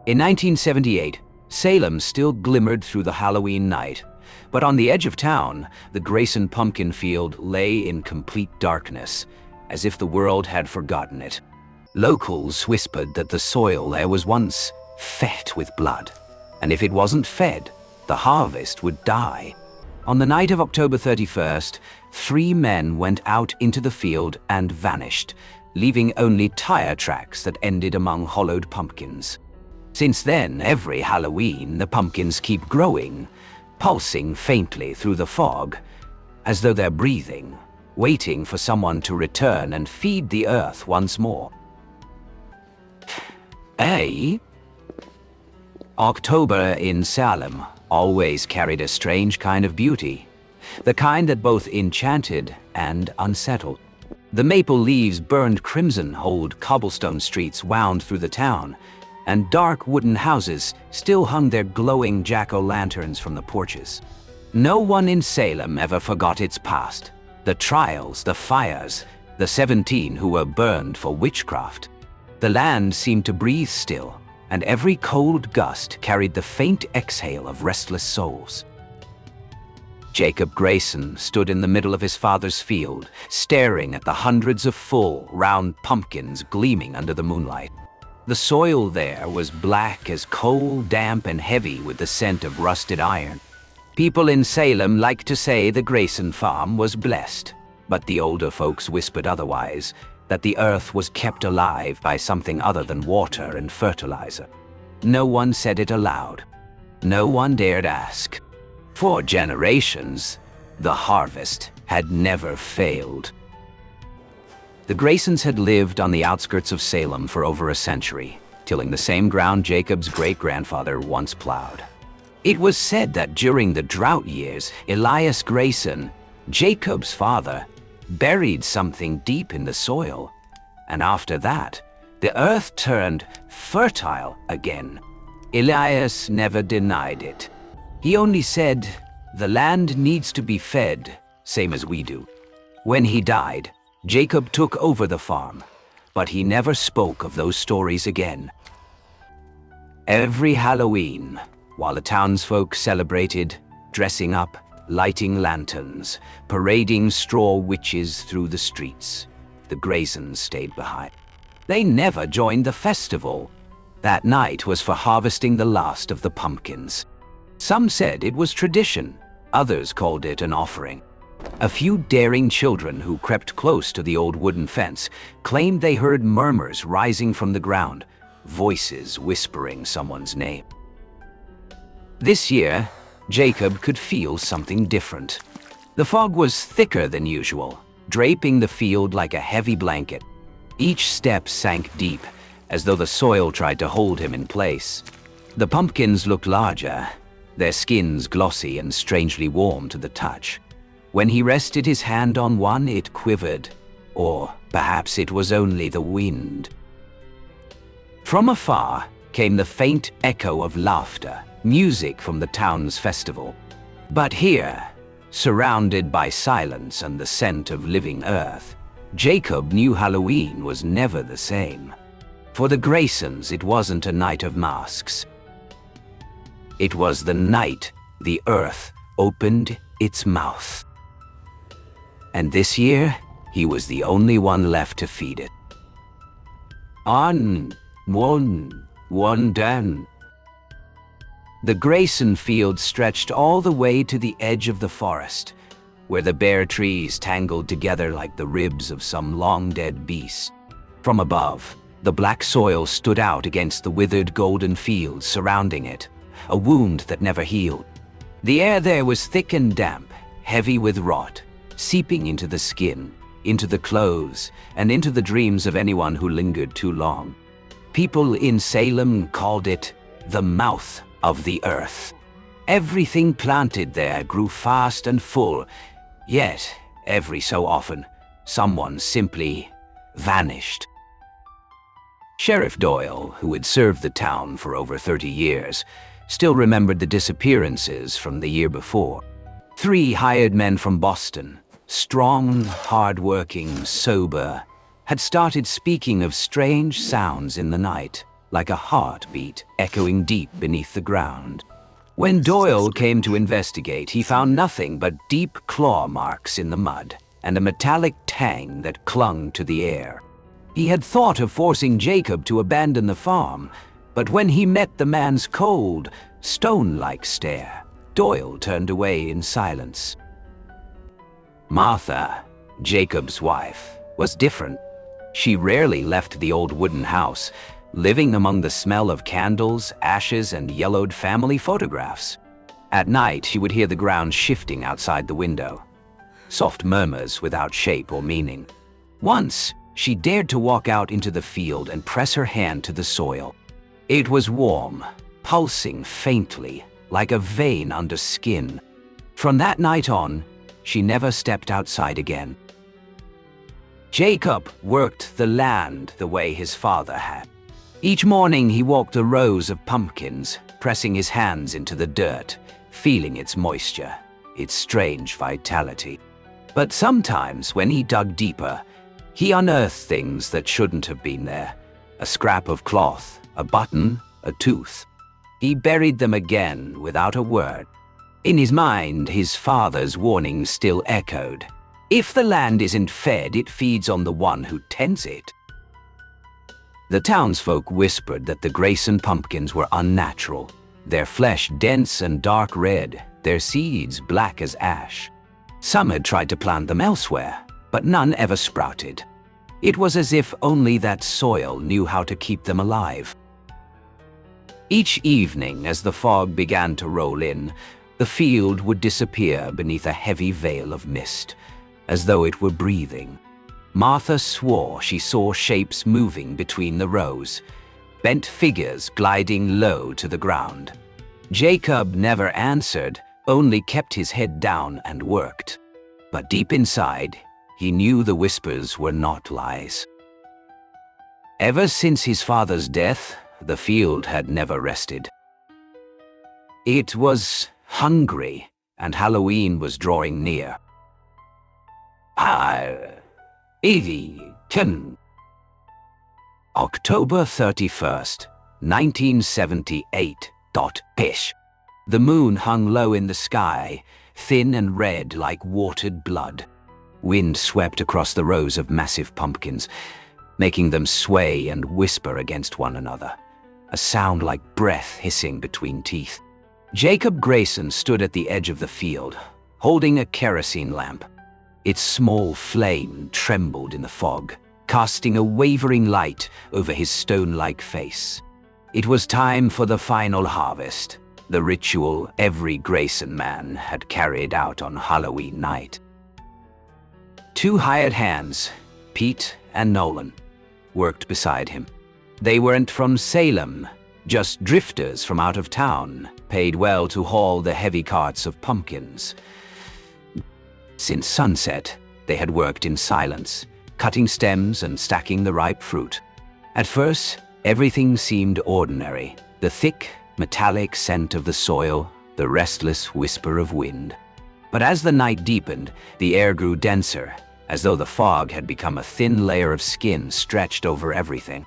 In 1978, Salem still glimmered through the Halloween night, but on the edge of town, the Grayson pumpkin field lay in complete darkness, as if the world had forgotten it. Locals whispered that the soil there was once fed with blood, and if it wasn't fed, the harvest would die. On the night of October 31st, 3 men went out into the field and vanished, leaving only tire tracks that ended among hollowed pumpkins. Since then, every Halloween, the pumpkins keep growing, pulsing faintly through the fog, as though they're breathing, waiting for someone to return and feed the earth once more. October in Salem always carried a strange kind of beauty, the kind that both enchanted and unsettled. The maple leaves burned crimson, old cobblestone streets wound through the town, and dark wooden houses still hung their glowing jack-o'-lanterns from the porches. No one in Salem ever forgot its past, the trials, the fires, the 17 who were burned for witchcraft. The land seemed to breathe still, and every cold gust carried the faint exhale of restless souls. Jacob Grayson stood in the middle of his father's field, staring at the hundreds of full, round pumpkins gleaming under the moonlight. The soil there was black as coal, damp and heavy with the scent of rusted iron. People in Salem liked to say the Grayson farm was blessed, but the older folks whispered otherwise, that the earth was kept alive by something other than water and fertilizer. No one said it aloud. No one dared ask. For generations, the harvest had never failed. The Graysons had lived on the outskirts of Salem for over a century, tilling the same ground Jacob's great-grandfather once plowed. It was said that during the drought years, Elias Grayson, Jacob's father, buried something deep in the soil, and after that, the earth turned fertile again. Elias never denied it. He only said, "The land needs to be fed, same as we do." When he died, Jacob took over the farm, but he never spoke of those stories again. Every Halloween, while the townsfolk celebrated, dressing up, lighting lanterns, parading straw witches through the streets, the Graysons stayed behind. They never joined the festival. That night was for harvesting the last of the pumpkins. Some said it was tradition, others called it an offering. A few daring children who crept close to the old wooden fence claimed they heard murmurs rising from the ground, voices whispering someone's name. This year, Jacob could feel something different. The fog was thicker than usual, draping the field like a heavy blanket. Each step sank deep, as though the soil tried to hold him in place. The pumpkins looked larger, their skins glossy and strangely warm to the touch. When he rested his hand on one, it quivered, or perhaps it was only the wind. From afar came the faint echo of laughter, music from the town's festival. But here, surrounded by silence and the scent of living earth, Jacob knew Halloween was never the same. For the Graysons, it wasn't a night of masks. It was the night the earth opened its mouth. And this year, he was the only one left to feed it. One down. The Grayson field stretched all the way to the edge of the forest, where the bare trees tangled together like the ribs of some long-dead beast. From above, the black soil stood out against the withered golden fields surrounding it, a wound that never healed. The air there was thick and damp, heavy with rot, seeping into the skin, into the clothes, and into the dreams of anyone who lingered too long. People in Salem called it the mouth of the earth. Everything planted there grew fast and full, yet every so often, someone simply vanished. Sheriff Doyle, who had served the town for over 30 years, still remembered the disappearances from the year before. 3 hired men from Boston, strong, hard-working, sober, had started speaking of strange sounds in the night. like a heartbeat echoing deep beneath the ground. When Doyle came to investigate, he found nothing but deep claw marks in the mud and a metallic tang that clung to the air. He had thought of forcing Jacob to abandon the farm, but when he met the man's cold, stone-like stare, Doyle turned away in silence. Martha, Jacob's wife, was different. She rarely left the old wooden house, living among the smell of candles, ashes, and yellowed family photographs. At night, she would hear the ground shifting outside the window, soft murmurs without shape or meaning. Once, she dared to walk out into the field and press her hand to the soil. It was warm, pulsing faintly, like a vein under skin. From that night on, she never stepped outside again. Jacob worked the land the way his father had. Each morning he walked the rows of pumpkins, pressing his hands into the dirt, feeling its moisture, its strange vitality. But sometimes, when he dug deeper, he unearthed things that shouldn't have been there. A scrap of cloth, a button, a tooth. He buried them again without a word. In his mind, his father's warning still echoed. If the land isn't fed, it feeds on the one who tends it. The townsfolk whispered that the Grayson pumpkins were unnatural, their flesh dense and dark red, their seeds black as ash. Some had tried to plant them elsewhere, but none ever sprouted. It was as if only that soil knew how to keep them alive. Each evening, as the fog began to roll in, the field would disappear beneath a heavy veil of mist, as though it were breathing. Martha swore she saw shapes moving between the rows, bent figures gliding low to the ground. Jacob never answered, only kept his head down and worked. But deep inside, he knew the whispers were not lies. Ever since his father's death, the field had never rested. It was hungry, and Halloween was drawing near. October 31st, 1978. Pish. The moon hung low in the sky, thin and red like watered blood. Wind swept across the rows of massive pumpkins, making them sway and whisper against one another, a sound like breath hissing between teeth. Jacob Grayson stood at the edge of the field, holding a kerosene lamp. Its small flame trembled in the fog, casting a wavering light over his stone-like face. It was time for the final harvest, the ritual every Grayson man had carried out on Halloween night. Two hired hands, Pete and Nolan, worked beside him. They weren't from Salem, just drifters from out of town, paid well to haul the heavy carts of pumpkins. Since sunset, they had worked in silence, cutting stems and stacking the ripe fruit. At first, everything seemed ordinary. The thick, metallic scent of the soil, the restless whisper of wind. But as the night deepened, the air grew denser, as though the fog had become a thin layer of skin stretched over everything.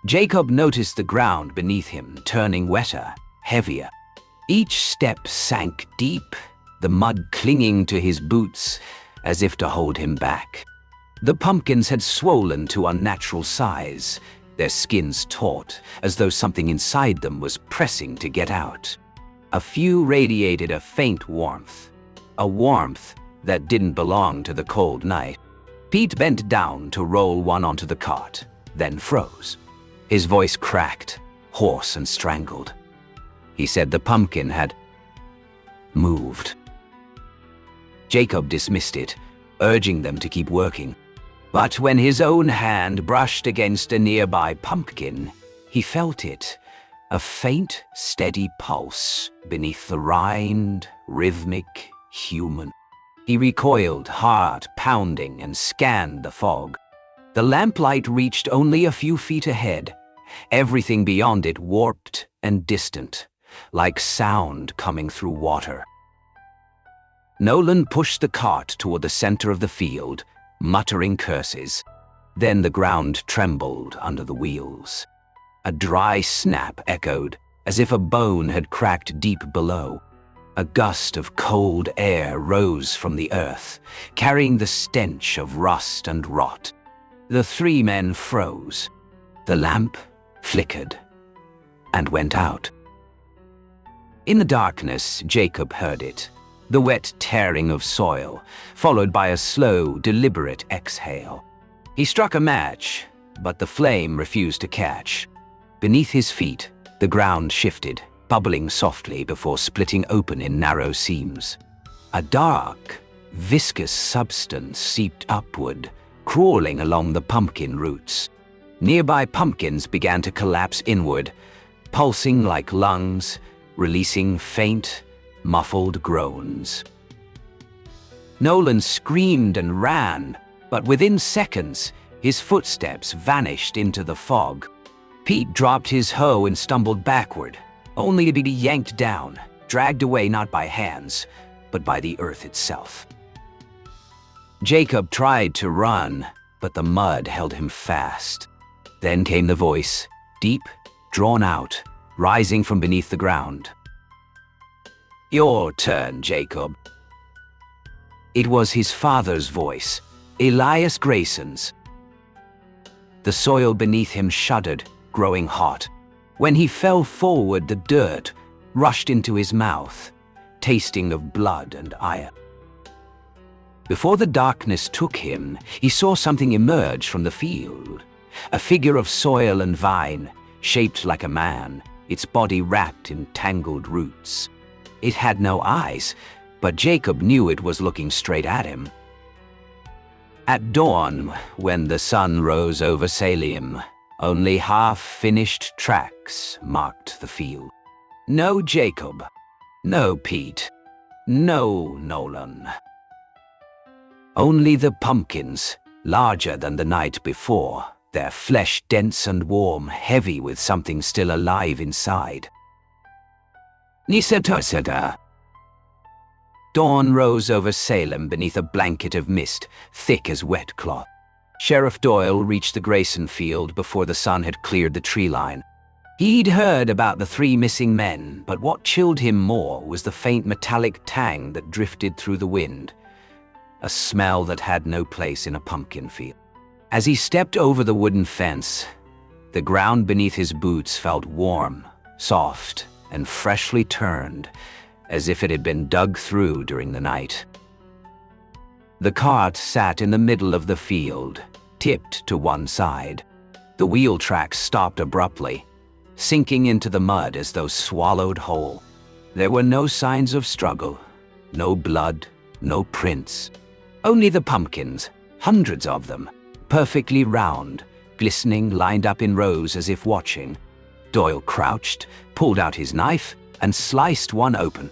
Jacob noticed the ground beneath him turning wetter, heavier. Each step sank deep, the mud clinging to his boots as if to hold him back. The pumpkins had swollen to unnatural size, their skins taut, as though something inside them was pressing to get out. A few radiated a faint warmth, a warmth that didn't belong to the cold night. Pete bent down to roll one onto the cart, then froze. His voice cracked, hoarse and strangled. He said the pumpkin had moved. Jacob dismissed it, urging them to keep working. But when his own hand brushed against a nearby pumpkin, he felt it, a faint, steady pulse beneath the rind, rhythmic, human. He recoiled, heart pounding, and scanned the fog. The lamplight reached only a few feet ahead, everything beyond it warped and distant, like sound coming through water. Nolan pushed the cart toward the center of the field, muttering curses. Then the ground trembled under the wheels. A dry snap echoed, as if a bone had cracked deep below. A gust of cold air rose from the earth, carrying the stench of rust and rot. The three men froze. The lamp flickered and went out. In the darkness, Jacob heard it, the wet tearing of soil, followed by a slow, deliberate exhale. He struck a match, but the flame refused to catch. Beneath his feet, the ground shifted, bubbling softly before splitting open in narrow seams. A dark, viscous substance seeped upward, crawling along the pumpkin roots. Nearby pumpkins began to collapse inward, pulsing like lungs, releasing faint, muffled groans. Nolan screamed and ran, but within seconds, his footsteps vanished into the fog. Pete dropped his hoe and stumbled backward, only to be yanked down, dragged away not by hands, but by the earth itself. Jacob tried to run, but the mud held him fast. Then came the voice, deep, drawn out, rising from beneath the ground. "Your turn, Jacob." It was his father's voice, Elias Grayson's. The soil beneath him shuddered, growing hot. When he fell forward, the dirt rushed into his mouth, tasting of blood and iron. Before the darkness took him, he saw something emerge from the field. A figure of soil and vine, shaped like a man, its body wrapped in tangled roots. It had no eyes, but Jacob knew it was looking straight at him. At dawn, when the sun rose over Salem, only half-finished tracks marked the field. No Jacob, no Pete, no Nolan. Only the pumpkins, larger than the night before, their flesh dense and warm, heavy with something still alive inside. Nisatosada. Dawn rose over Salem beneath a blanket of mist, thick as wet cloth. Sheriff Doyle reached the Grayson field before the sun had cleared the tree line. He'd heard about the three missing men, but what chilled him more was the faint metallic tang that drifted through the wind, a smell that had no place in a pumpkin field. As he stepped over the wooden fence, the ground beneath his boots felt warm, soft, and freshly turned, as if it had been dug through during the night. The cart sat in the middle of the field, tipped to one side. The wheel tracks stopped abruptly, sinking into the mud as though swallowed whole. There were no signs of struggle, no blood, no prints. Only the pumpkins, hundreds of them, perfectly round, glistening, lined up in rows as if watching. Doyle crouched, pulled out his knife, and sliced one open.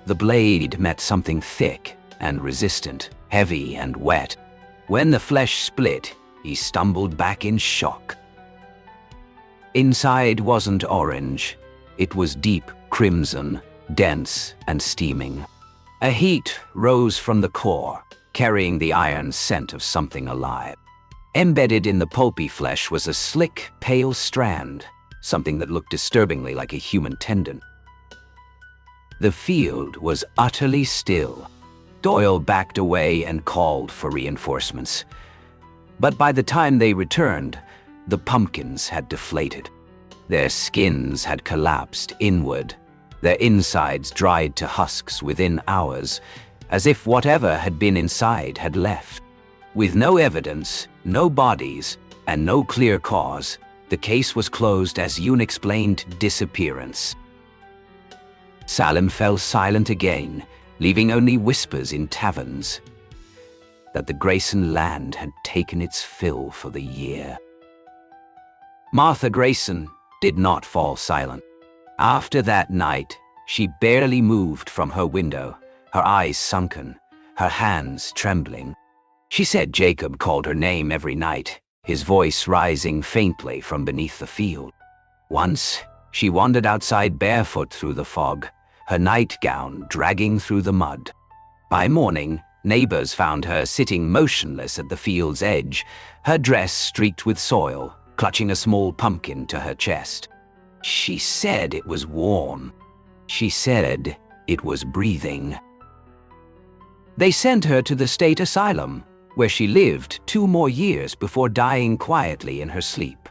The blade met something thick and resistant, heavy and wet. When the flesh split, he stumbled back in shock. Inside wasn't orange. It was deep crimson, dense and steaming. A heat rose from the core, carrying the iron scent of something alive. Embedded in the pulpy flesh was a slick, pale strand, something that looked disturbingly like a human tendon. The field was utterly still. Doyle backed away and called for reinforcements. But by the time they returned, the pumpkins had deflated. Their skins had collapsed inward, their insides dried to husks within hours, as if whatever had been inside had left. With no evidence, no bodies, and no clear cause, the case was closed as unexplained disappearance. Salem fell silent again, leaving only whispers in taverns that the Grayson land had taken its fill for the year. Martha Grayson did not fall silent. After that night, she barely moved from her window, her eyes sunken, her hands trembling. She said Jacob called her name every night, his voice rising faintly from beneath the field. Once, she wandered outside barefoot through the fog, her nightgown dragging through the mud. By morning, neighbors found her sitting motionless at the field's edge, her dress streaked with soil, clutching a small pumpkin to her chest. She said it was warm. She said it was breathing. They sent her to the state asylum, where she lived 2 more years before dying quietly in her sleep.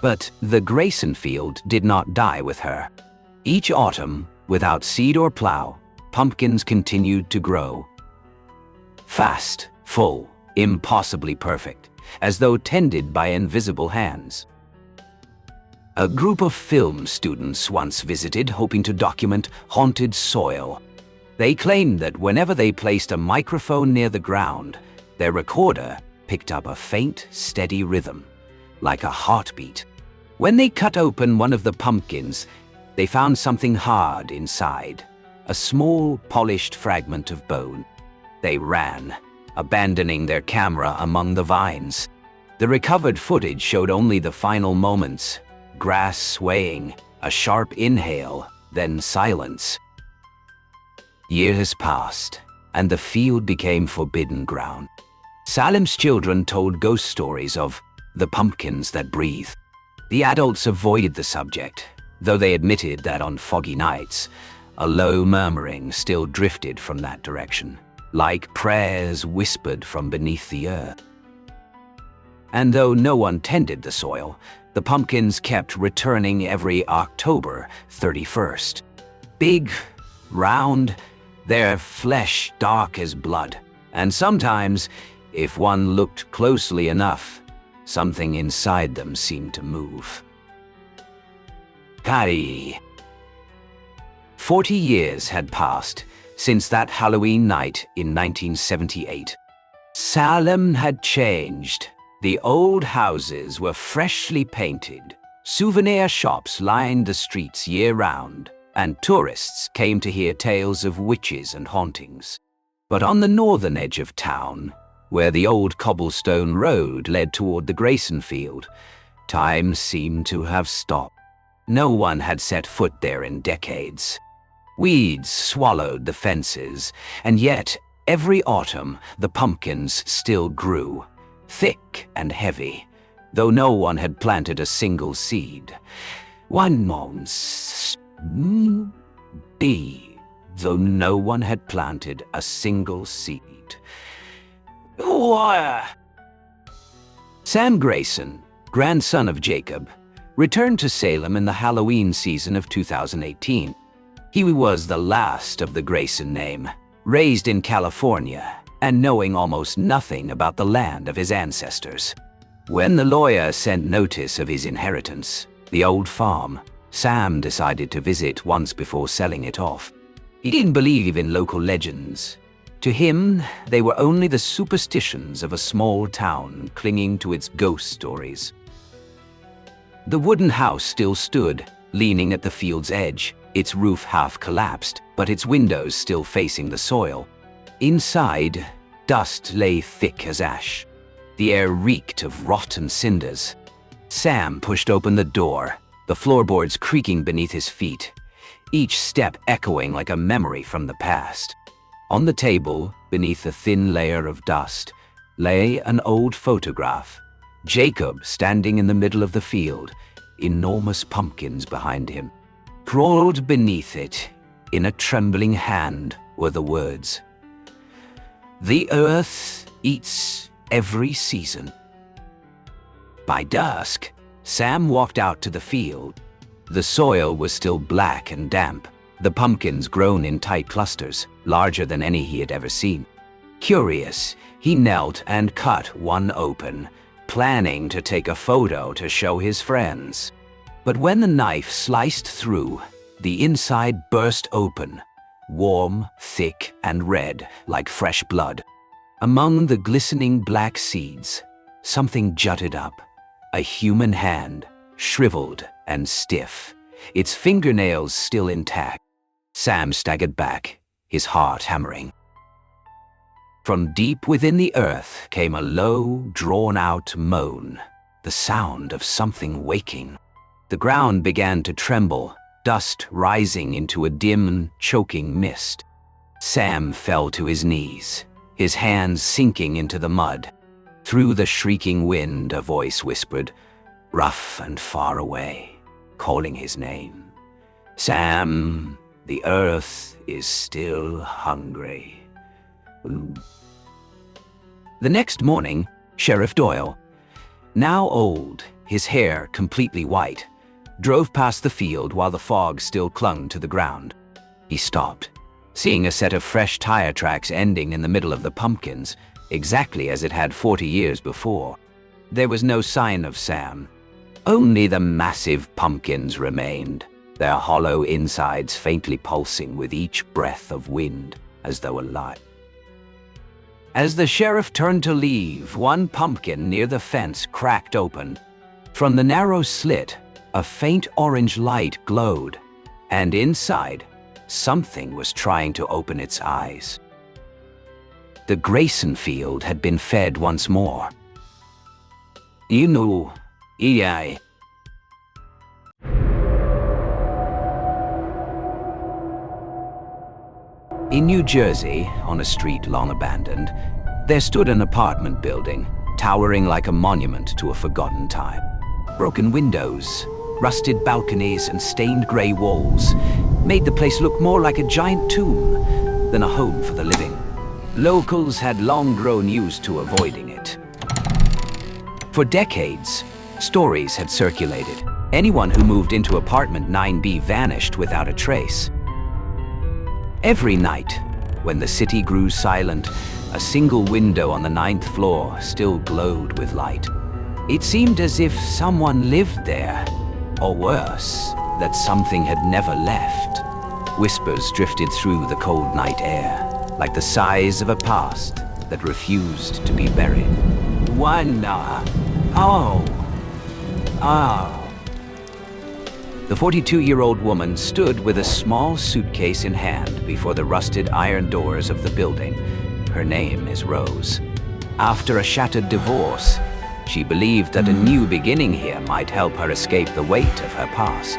But the Grayson field did not die with her. Each autumn, without seed or plow, pumpkins continued to grow. Fast, full, impossibly perfect, as though tended by invisible hands. A group of film students once visited, hoping to document haunted soil. They claimed that whenever they placed a microphone near the ground, their recorder picked up a faint, steady rhythm, like a heartbeat. When they cut open one of the pumpkins, they found something hard inside, a small, polished fragment of bone. They ran, abandoning their camera among the vines. The recovered footage showed only the final moments, grass swaying, a sharp inhale, then silence. Years passed, and the field became forbidden ground. Salem's children told ghost stories of the pumpkins that breathe. The adults avoided the subject, though they admitted that on foggy nights, a low murmuring still drifted from that direction, like prayers whispered from beneath the earth. And though no one tended the soil, the pumpkins kept returning every October 31st. Big, round, their flesh dark as blood, and sometimes, if one looked closely enough, something inside them seemed to move. Kari. 40 years had passed since that Halloween night in 1978. Salem had changed. The old houses were freshly painted. Souvenir shops lined the streets year-round, and tourists came to hear tales of witches and hauntings. But on the northern edge of town, where the old cobblestone road led toward the Grayson field, time seemed to have stopped. No one had set foot there in decades. Weeds swallowed the fences, and yet every autumn the pumpkins still grew, thick and heavy, though no one had planted a single seed. One month, though no one had planted a single seed. Sam Grayson, grandson of Jacob, returned to Salem in the Halloween season of 2018. He was the last of the Grayson name, raised in California and knowing almost nothing about the land of his ancestors. When the lawyer sent notice of his inheritance, the old farm, Sam decided to visit once before selling it off. He didn't believe in local legends. To him, they were only the superstitions of a small town clinging to its ghost stories. The wooden house still stood, leaning at the field's edge, its roof half collapsed, but its windows still facing the soil. Inside, dust lay thick as ash. The air reeked of rotten cinders. Sam pushed open the door, the floorboards creaking beneath his feet, each step echoing like a memory from the past. On the table, beneath a thin layer of dust, lay an old photograph. Jacob standing in the middle of the field, enormous pumpkins behind him. Crawled beneath it, in a trembling hand, were the words, "The earth eats every season." By dusk, Sam walked out to the field. The soil was still black and damp, the pumpkins grown in tight clusters, larger than any he had ever seen. Curious, he knelt and cut one open, planning to take a photo to show his friends. But when the knife sliced through, the inside burst open, warm, thick, and red, like fresh blood. Among the glistening black seeds, something jutted up, a human hand, shriveled and stiff, its fingernails still intact. Sam staggered back, his heart hammering. From deep within the earth came a low, drawn-out moan, the sound of something waking. The ground began to tremble, dust rising into a dim, choking mist. Sam fell to his knees, his hands sinking into the mud. Through the shrieking wind, a voice whispered, rough and far away, calling his name. Sam, the earth is still hungry. The next morning, Sheriff Doyle, now old, his hair completely white, drove past the field while the fog still clung to the ground. He stopped, seeing a set of fresh tire tracks ending in the middle of the pumpkins, exactly as it had 40 years before. There was no sign of Sam. Only the massive pumpkins remained, their hollow insides faintly pulsing with each breath of wind, as though alive. As the sheriff turned to leave, one pumpkin near the fence cracked open. From the narrow slit, a faint orange light glowed, and inside, something was trying to open its eyes. The Grayson field had been fed once more. EI. In New Jersey, on a street long abandoned, there stood an apartment building, towering like a monument to a forgotten time. Broken windows, rusted balconies, and stained gray walls made the place look more like a giant tomb than a home for the living. Locals had long grown used to avoiding it. For decades, stories had circulated. Anyone who moved into apartment 9B vanished without a trace. Every night, when the city grew silent, a single window on the 9th floor still glowed with light. It seemed as if someone lived there, or worse, that something had never left. Whispers drifted through the cold night air, like the sighs of a past that refused to be buried. The 42-year-old woman stood with a small suitcase in hand before the rusted iron doors of the building. Her name is Rose. After a shattered divorce, she believed that a new beginning here might help her escape the weight of her past.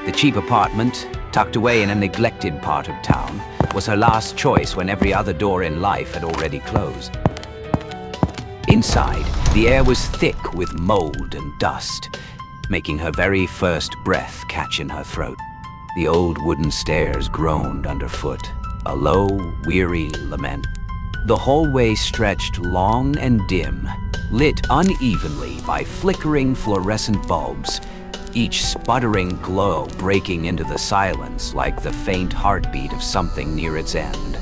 The cheap apartment, tucked away in a neglected part of town, was her last choice when every other door in life had already closed. Inside, the air was thick with mold and dust, making her very first breath catch in her throat. The old wooden stairs groaned underfoot, a low, weary lament. The hallway stretched long and dim, lit unevenly by flickering fluorescent bulbs, each sputtering glow breaking into the silence like the faint heartbeat of something near its end.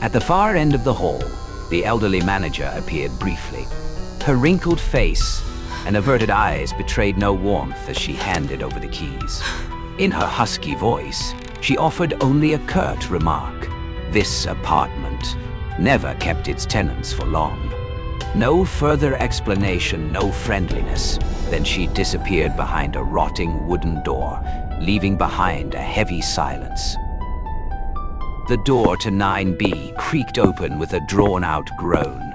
At the far end of the hall, the elderly manager appeared briefly. Her wrinkled face and averted eyes betrayed no warmth as she handed over the keys. In her husky voice, she offered only a curt remark. This apartment never kept its tenants for long. No further explanation, no friendliness. Then she disappeared behind a rotting wooden door, leaving behind a heavy silence. The door to 9B creaked open with a drawn-out groan.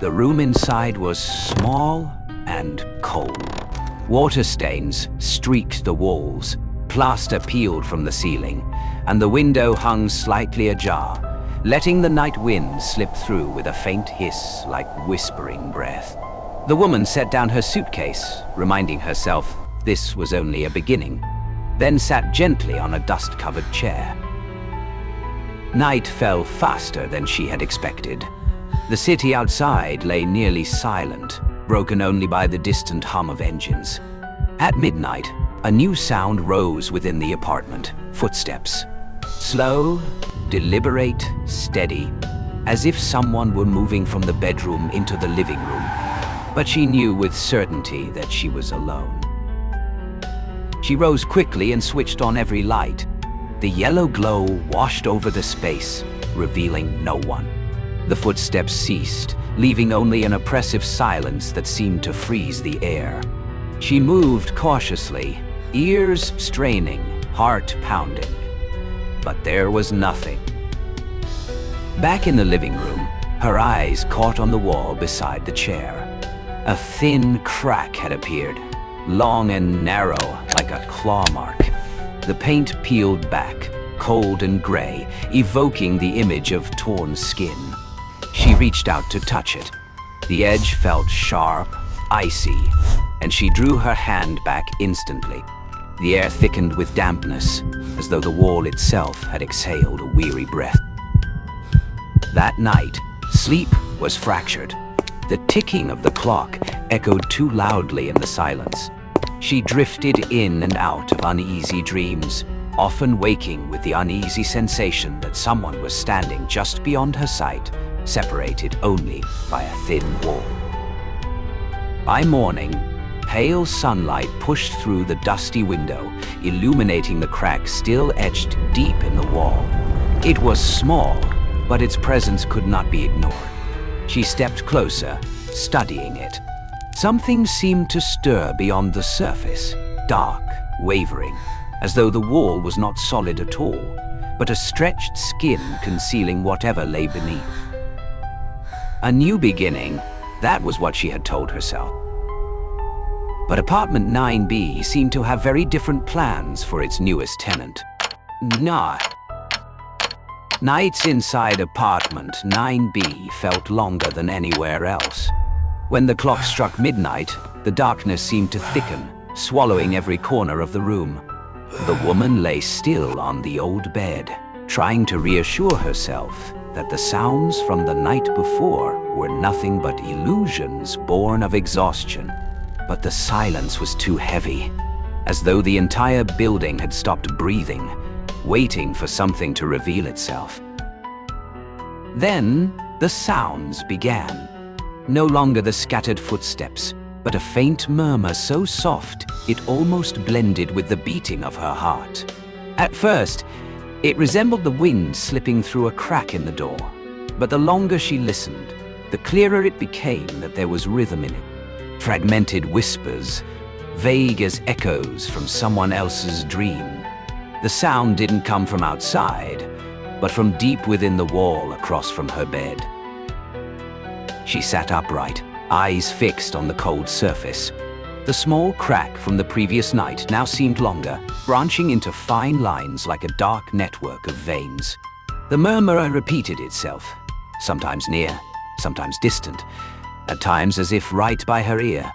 The room inside was small and cold. Water stains streaked the walls, plaster peeled from the ceiling, and the window hung slightly ajar, letting the night wind slip through with a faint hiss like whispering breath. The woman set down her suitcase, reminding herself this was only a beginning, then sat gently on a dust-covered chair. Night fell faster than she had expected. The city outside lay nearly silent, broken only by the distant hum of engines. At midnight, a new sound rose within the apartment. Footsteps. Slow, deliberate, steady, as if someone were moving from the bedroom into the living room. But she knew with certainty that she was alone. She rose quickly and switched on every light. The yellow glow washed over the space, revealing no one. The footsteps ceased, leaving only an oppressive silence that seemed to freeze the air. She moved cautiously, ears straining, heart pounding. But there was nothing. Back in the living room, her eyes caught on the wall beside the chair. A thin crack had appeared, long and narrow like a claw mark. The paint peeled back, cold and gray, evoking the image of torn skin. She reached out to touch it. The edge felt sharp, icy, and she drew her hand back instantly. The air thickened with dampness, as though the wall itself had exhaled a weary breath. That night, sleep was fractured. The ticking of the clock echoed too loudly in the silence. She drifted in and out of uneasy dreams, often waking with the uneasy sensation that someone was standing just beyond her sight, separated only by a thin wall. By morning, pale sunlight pushed through the dusty window, illuminating the crack still etched deep in the wall. It was small, but its presence could not be ignored. She stepped closer, studying it. Something seemed to stir beyond the surface, dark, wavering, as though the wall was not solid at all, but a stretched skin concealing whatever lay beneath. A new beginning, that was what she had told herself. But apartment 9B seemed to have very different plans for its newest tenant. Nights inside apartment 9B felt longer than anywhere else. When the clock struck midnight, the darkness seemed to thicken, swallowing every corner of the room. The woman lay still on the old bed, trying to reassure herself that the sounds from the night before were nothing but illusions born of exhaustion. But the silence was too heavy, as though the entire building had stopped breathing, waiting for something to reveal itself. Then the sounds began. No longer the scattered footsteps, but a faint murmur so soft it almost blended with the beating of her heart. At first, it resembled the wind slipping through a crack in the door. But the longer she listened, the clearer it became that there was rhythm in it. Fragmented whispers, vague as echoes from someone else's dream. The sound didn't come from outside, but from deep within the wall across from her bed. She sat upright, eyes fixed on the cold surface. The small crack from the previous night now seemed longer, branching into fine lines like a dark network of veins. The murmur repeated itself, sometimes near, sometimes distant, at times as if right by her ear.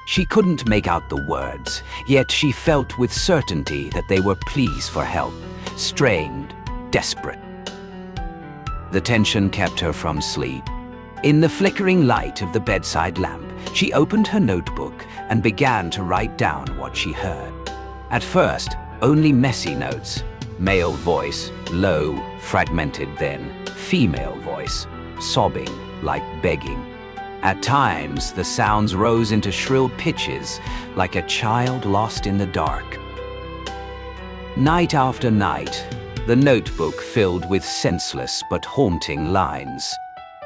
She couldn't make out the words, yet she felt with certainty that they were pleas for help, strained, desperate. The tension kept her from sleep. In the flickering light of the bedside lamp, she opened her notebook and began to write down what she heard. At first, only messy notes. Male voice, low, fragmented, then female voice, sobbing, like begging. At times, the sounds rose into shrill pitches, like a child lost in the dark. Night after night, the notebook filled with senseless but haunting lines.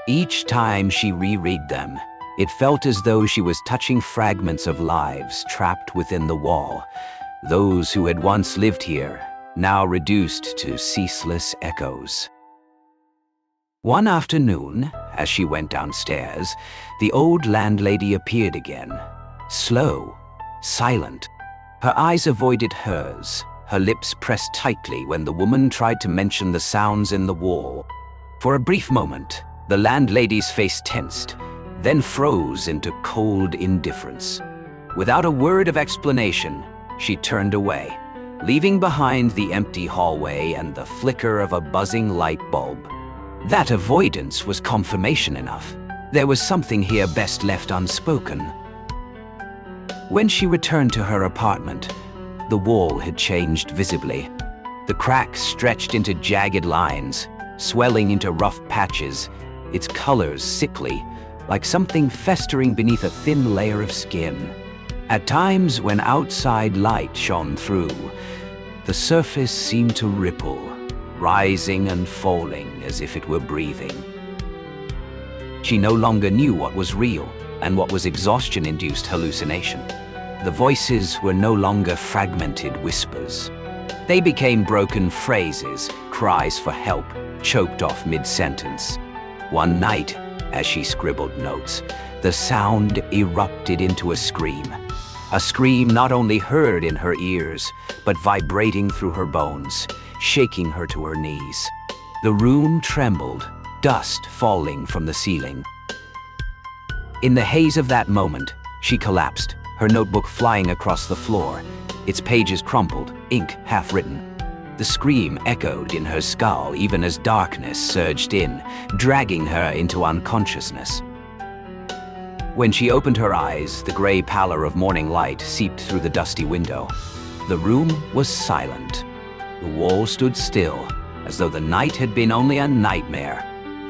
Each time she reread them, it felt as though she was touching fragments of lives trapped within the wall, those who had once lived here, now reduced to ceaseless echoes. One afternoon, as she went downstairs, the old landlady appeared again, slow, silent. Her eyes avoided hers, her lips pressed tightly when the woman tried to mention the sounds in the wall. For a brief moment, the landlady's face tensed, then froze into cold indifference. Without a word of explanation, she turned away, leaving behind the empty hallway and the flicker of a buzzing light bulb. That avoidance was confirmation enough. There was something here best left unspoken. When she returned to her apartment, the wall had changed visibly. The cracks stretched into jagged lines, swelling into rough patches, its colors sickly, like something festering beneath a thin layer of skin. At times, when outside light shone through, the surface seemed to ripple, rising and falling as if it were breathing. She no longer knew what was real and what was exhaustion-induced hallucination. The voices were no longer fragmented whispers. They became broken phrases, cries for help, choked off mid-sentence. One night, as she scribbled notes, the sound erupted into a scream not only heard in her ears, but vibrating through her bones, shaking her to her knees. The room trembled, dust falling from the ceiling. In the haze of that moment, she collapsed, her notebook flying across the floor, its pages crumpled, ink half-written. The scream echoed in her skull even as darkness surged in, dragging her into unconsciousness. When she opened her eyes, the gray pallor of morning light seeped through the dusty window. The room was silent. The wall stood still, as though the night had been only a nightmare.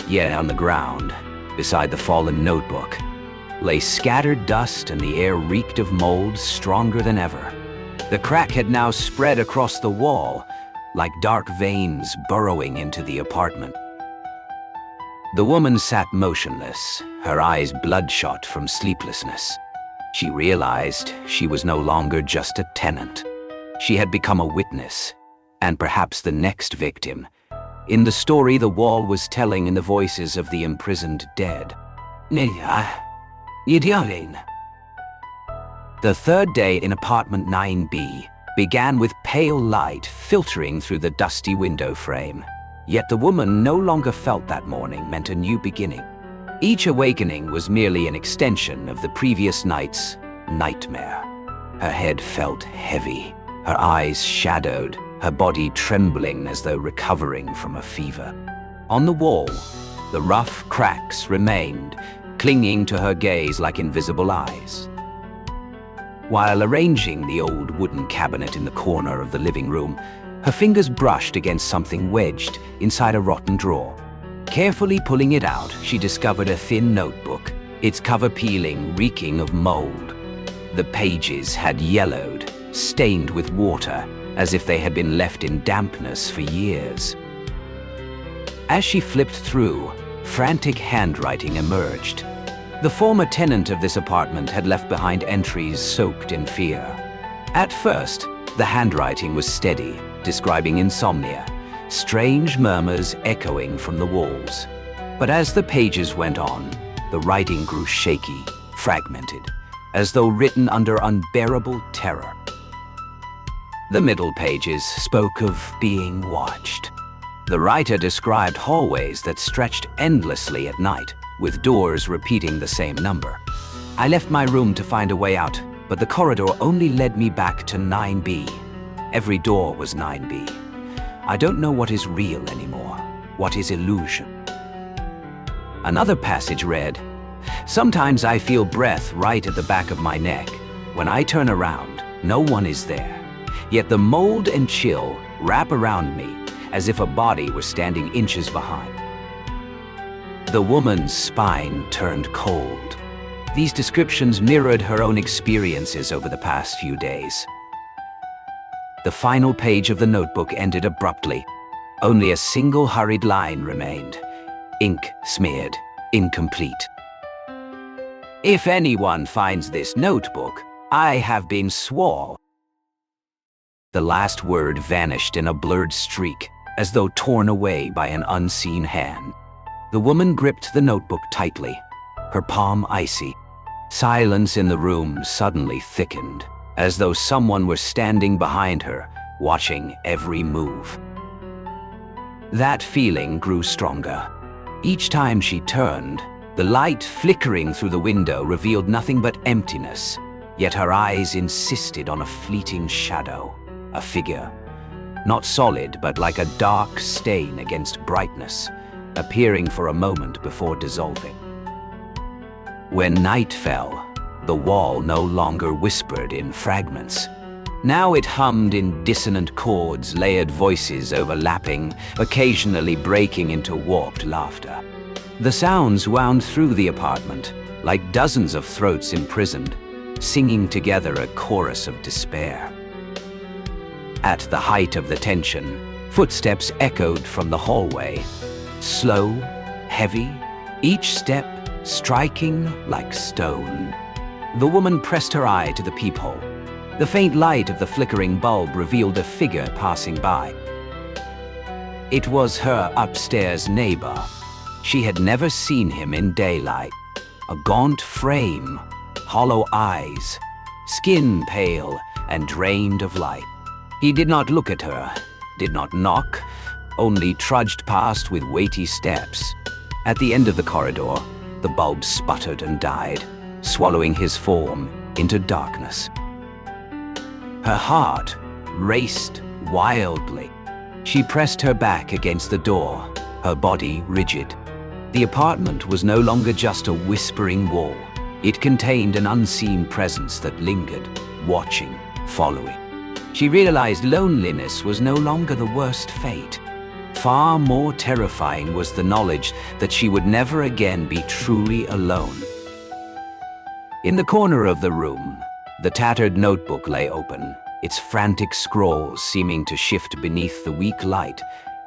Yet on the ground, beside the fallen notebook, lay scattered dust and the air reeked of mold stronger than ever. The crack had now spread across the wall, like dark veins burrowing into the apartment. The woman sat motionless, her eyes bloodshot from sleeplessness. She realized she was no longer just a tenant. She had become a witness, and perhaps the next victim, in the story the wall was telling in the voices of the imprisoned dead. The third day in apartment 9B began with pale light filtering through the dusty window frame. Yet the woman no longer felt that morning meant a new beginning. Each awakening was merely an extension of the previous night's nightmare. Her head felt heavy, her eyes shadowed, her body trembling as though recovering from a fever. On the wall, the rough cracks remained, clinging to her gaze like invisible eyes. While arranging the old wooden cabinet in the corner of the living room, her fingers brushed against something wedged inside a rotten drawer. Carefully pulling it out, she discovered a thin notebook, its cover peeling, reeking of mold. The pages had yellowed, stained with water, as if they had been left in dampness for years. As she flipped through, frantic handwriting emerged. The former tenant of this apartment had left behind entries soaked in fear. At first, the handwriting was steady, describing insomnia, strange murmurs echoing from the walls. But as the pages went on, the writing grew shaky, fragmented, as though written under unbearable terror. The middle pages spoke of being watched. The writer described hallways that stretched endlessly at night, with doors repeating the same number. I left my room to find a way out, but the corridor only led me back to 9B. Every door was 9B. I don't know what is real anymore, what is illusion. Another passage read, "Sometimes I feel breath right at the back of my neck. When I turn around, no one is there. Yet the mold and chill wrap around me as if a body were standing inches behind." The woman's spine turned cold. These descriptions mirrored her own experiences over the past few days. The final page of the notebook ended abruptly. Only a single hurried line remained, ink smeared, incomplete. "If anyone finds this notebook, I have been swore." The last word vanished in a blurred streak, as though torn away by an unseen hand. The woman gripped the notebook tightly, her palm icy. Silence in the room suddenly thickened, as though someone were standing behind her, watching every move. That feeling grew stronger. Each time she turned, the light flickering through the window revealed nothing but emptiness, yet her eyes insisted on a fleeting shadow, a figure. Not solid, but like a dark stain against brightness, appearing for a moment before dissolving. When night fell, the wall no longer whispered in fragments. Now it hummed in dissonant chords, layered voices overlapping, occasionally breaking into warped laughter. The sounds wound through the apartment, like dozens of throats imprisoned, singing together a chorus of despair. At the height of the tension, footsteps echoed from the hallway. Slow, heavy, each step striking like stone. The woman pressed her eye to the peephole. The faint light of the flickering bulb revealed a figure passing by. It was her upstairs neighbor. She had never seen him in daylight. A gaunt frame, hollow eyes, skin pale and drained of light. He did not look at her, did not knock, only trudged past with weighty steps. At the end of the corridor, the bulb sputtered and died, swallowing his form into darkness. Her heart raced wildly. She pressed her back against the door, her body rigid. The apartment was no longer just a whispering wall. It contained an unseen presence that lingered, watching, following. She realized loneliness was no longer the worst fate. Far more terrifying was the knowledge that she would never again be truly alone. In the corner of the room, the tattered notebook lay open, its frantic scrawls seeming to shift beneath the weak light,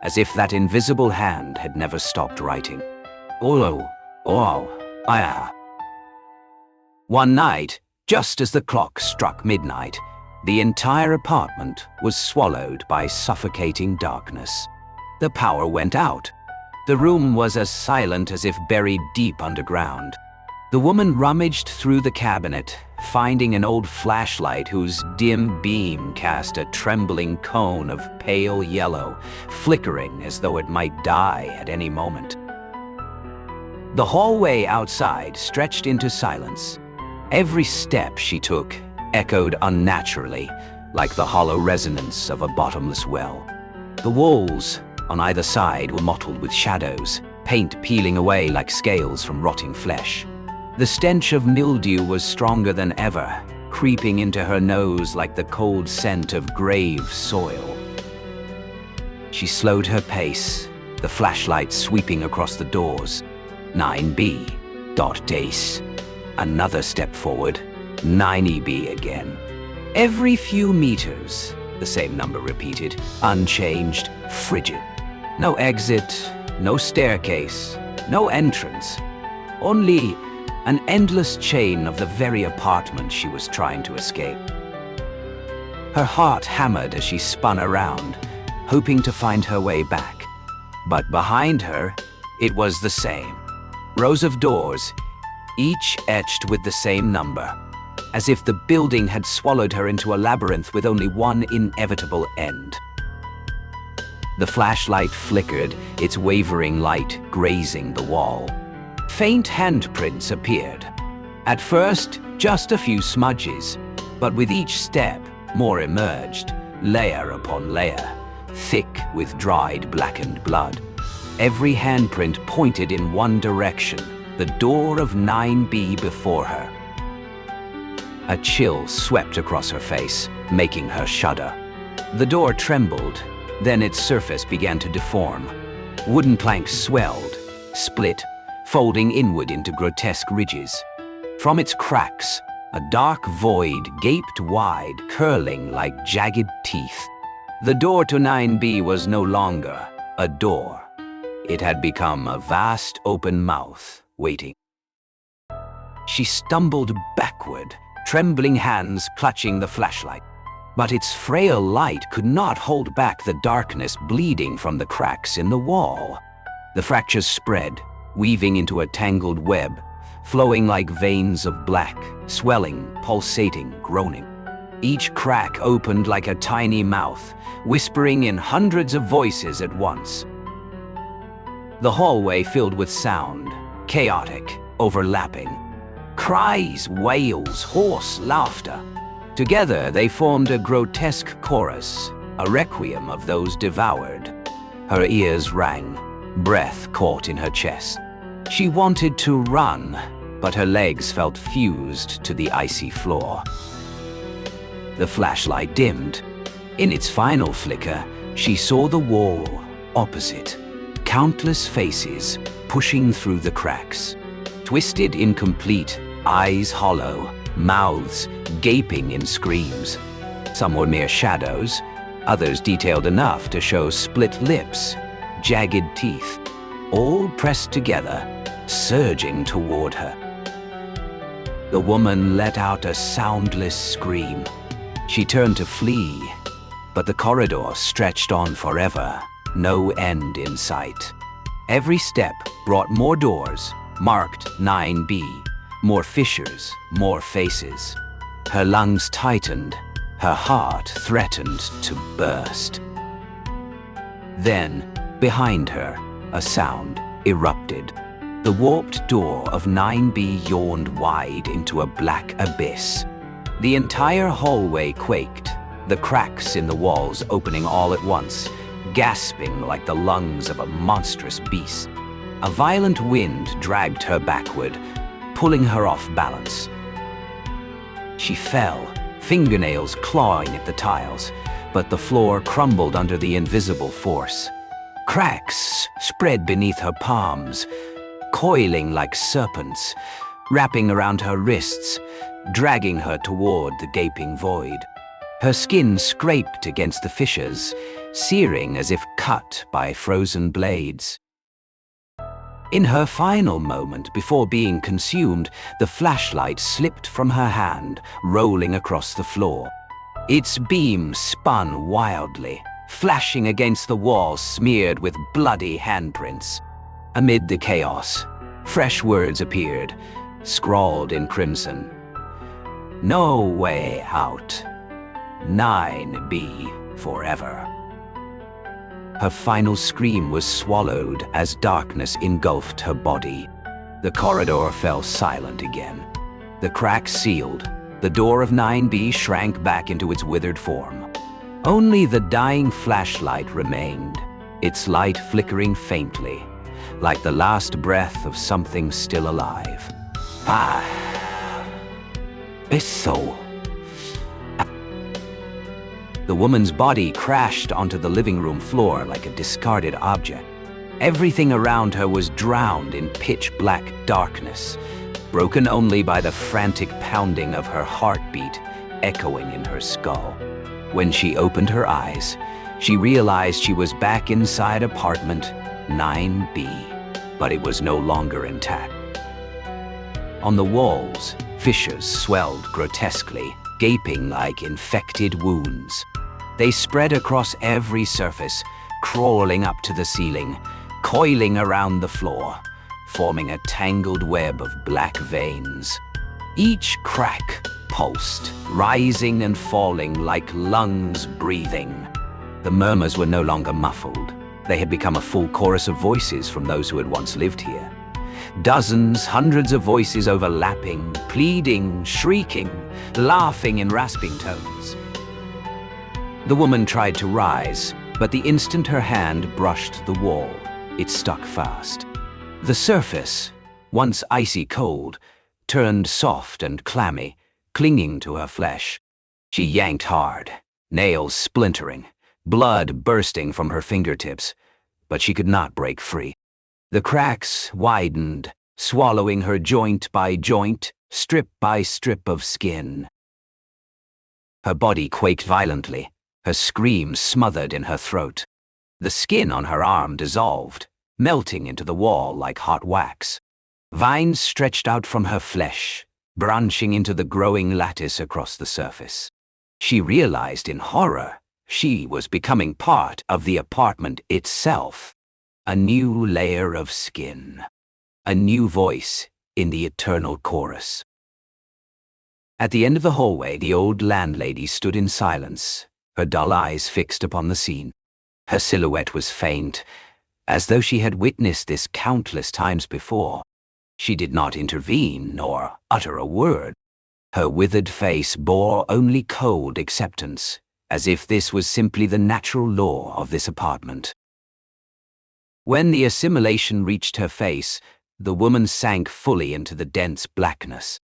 as if that invisible hand had never stopped writing. One night, just as the clock struck midnight, the entire apartment was swallowed by suffocating darkness. The power went out. The room was as silent as if buried deep underground. The woman rummaged through the cabinet, finding an old flashlight whose dim beam cast a trembling cone of pale yellow, flickering as though it might die at any moment. The hallway outside stretched into silence. Every step she took echoed unnaturally, like the hollow resonance of a bottomless well. The walls on either side were mottled with shadows, paint peeling away like scales from rotting flesh. The stench of mildew was stronger than ever, creeping into her nose like the cold scent of grave soil. She slowed her pace, the flashlight sweeping across the doors. 9B.Dace. Another step forward, 9EB again. Every few meters, the same number repeated, unchanged, frigid. No exit, no staircase, no entrance. Only an endless chain of the very apartment she was trying to escape. Her heart hammered as she spun around, hoping to find her way back. But behind her, it was the same. Rows of doors, each etched with the same number, as if the building had swallowed her into a labyrinth with only one inevitable end. The flashlight flickered, its wavering light grazing the wall. Faint handprints appeared. At first, just a few smudges, but with each step, more emerged, layer upon layer, thick with dried, blackened blood. Every handprint pointed in one direction, the door of 9B before her. A chill swept across her face, making her shudder. The door trembled, then its surface began to deform. Wooden planks swelled, split, folding inward into grotesque ridges. From its cracks, a dark void gaped wide, curling like jagged teeth. The door to 9B was no longer a door. It had become a vast open mouth, waiting. She stumbled backward, trembling hands clutching the flashlight. But its frail light could not hold back the darkness bleeding from the cracks in the wall. The fractures spread, weaving into a tangled web, flowing like veins of black, swelling, pulsating, groaning. Each crack opened like a tiny mouth, whispering in hundreds of voices at once. The hallway filled with sound, chaotic, overlapping. Cries, wails, hoarse laughter. Together they formed a grotesque chorus, a requiem of those devoured. Her ears rang, breath caught in her chest. She wanted to run, but her legs felt fused to the icy floor. The flashlight dimmed. In its final flicker, she saw the wall opposite, countless faces pushing through the cracks. Twisted incomplete, eyes hollow, mouths gaping in screams. Some were mere shadows, others detailed enough to show split lips, jagged teeth, all pressed together, surging toward her. The woman let out a soundless scream. She turned to flee, but the corridor stretched on forever, no end in sight. Every step brought more doors, marked 9B, more fissures, more faces. Her lungs tightened, her heart threatened to burst. Then, behind her, a sound erupted. The warped door of 9B yawned wide into a black abyss. The entire hallway quaked, the cracks in the walls opening all at once, gasping like the lungs of a monstrous beast. A violent wind dragged her backward, pulling her off balance. She fell, fingernails clawing at the tiles, but the floor crumbled under the invisible force. Cracks spread beneath her palms, coiling like serpents, wrapping around her wrists, dragging her toward the gaping void. Her skin scraped against the fissures, searing as if cut by frozen blades. In her final moment before being consumed, the flashlight slipped from her hand, rolling across the floor. Its beam spun wildly, flashing against the wall smeared with bloody handprints. Amid the chaos, fresh words appeared, scrawled in crimson. "No way out. 9B forever." Her final scream was swallowed as darkness engulfed her body. The corridor fell silent again. The cracks sealed. The door of 9B shrank back into its withered form. Only the dying flashlight remained, its light flickering faintly, like the last breath of something still alive. Isso. The woman's body crashed onto the living room floor like a discarded object. Everything around her was drowned in pitch-black darkness, broken only by the frantic pounding of her heartbeat echoing in her skull. When she opened her eyes, she realized she was back inside apartment 9B, but it was no longer intact. On the walls, fissures swelled grotesquely, gaping like infected wounds. They spread across every surface, crawling up to the ceiling, coiling around the floor, forming a tangled web of black veins. Each crack pulsed, rising and falling like lungs breathing. The murmurs were no longer muffled. They had become a full chorus of voices from those who had once lived here. Dozens, hundreds of voices overlapping, pleading, shrieking, laughing in rasping tones. The woman tried to rise, but the instant her hand brushed the wall, it stuck fast. The surface, once icy cold, turned soft and clammy, clinging to her flesh. She yanked hard, nails splintering, blood bursting from her fingertips, but she could not break free. The cracks widened, swallowing her joint by joint, strip by strip of skin. Her body quaked violently, her scream smothered in her throat. The skin on her arm dissolved, melting into the wall like hot wax. Vines stretched out from her flesh, branching into the growing lattice across the surface. She realized in horror she was becoming part of the apartment itself. A new layer of skin. A new voice in the eternal chorus. At the end of the hallway, the old landlady stood in silence, her dull eyes fixed upon the scene. Her silhouette was faint, as though she had witnessed this countless times before. She did not intervene nor utter a word. Her withered face bore only cold acceptance, as if this was simply the natural law of this apartment. When the assimilation reached her face, the woman sank fully into the dense blackness.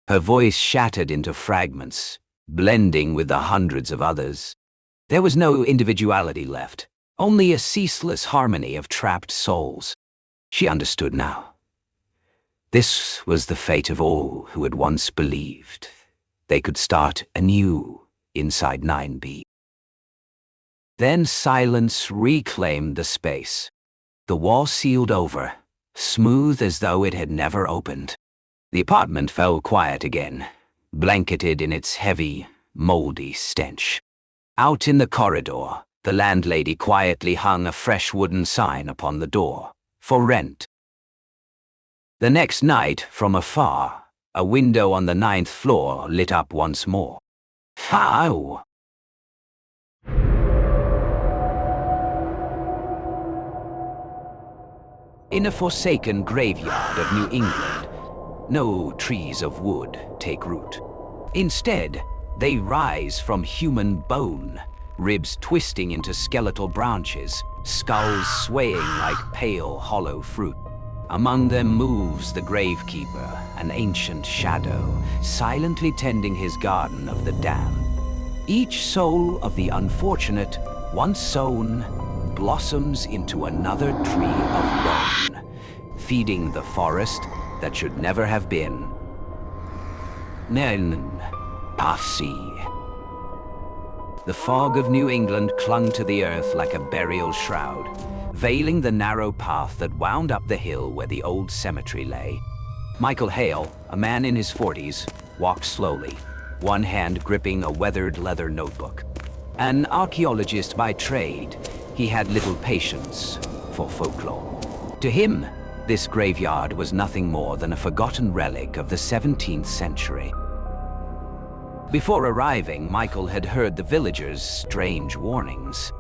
Her voice shattered into fragments, blending with the hundreds of others. There was no individuality left, only a ceaseless harmony of trapped souls. She understood now. This was the fate of all who had once believed they could start anew inside 9B. Then silence reclaimed the space. The wall sealed over, smooth as though it had never opened. The apartment fell quiet again, blanketed in its heavy, moldy stench. Out in the corridor, the landlady quietly hung a fresh wooden sign upon the door, for rent. The next night, from afar, a window on the 9th floor lit up once more. How? In a forsaken graveyard of New England, no trees of wood take root. Instead, they rise from human bone, ribs twisting into skeletal branches, skulls swaying like pale, hollow fruit. Among them moves the Gravekeeper, an ancient shadow, silently tending his garden of the damned. Each soul of the unfortunate, once sown, blossoms into another tree of bone, feeding the forest that should never have been. Nen Passi. The fog of New England clung to the earth like a burial shroud, veiling the narrow path that wound up the hill where the old cemetery lay. Michael Hale, a man in his 40s, walked slowly, one hand gripping a weathered leather notebook. An archaeologist by trade, he had little patience for folklore. To him, this graveyard was nothing more than a forgotten relic of the 17th century. Before arriving, Michael had heard the villagers' strange warnings.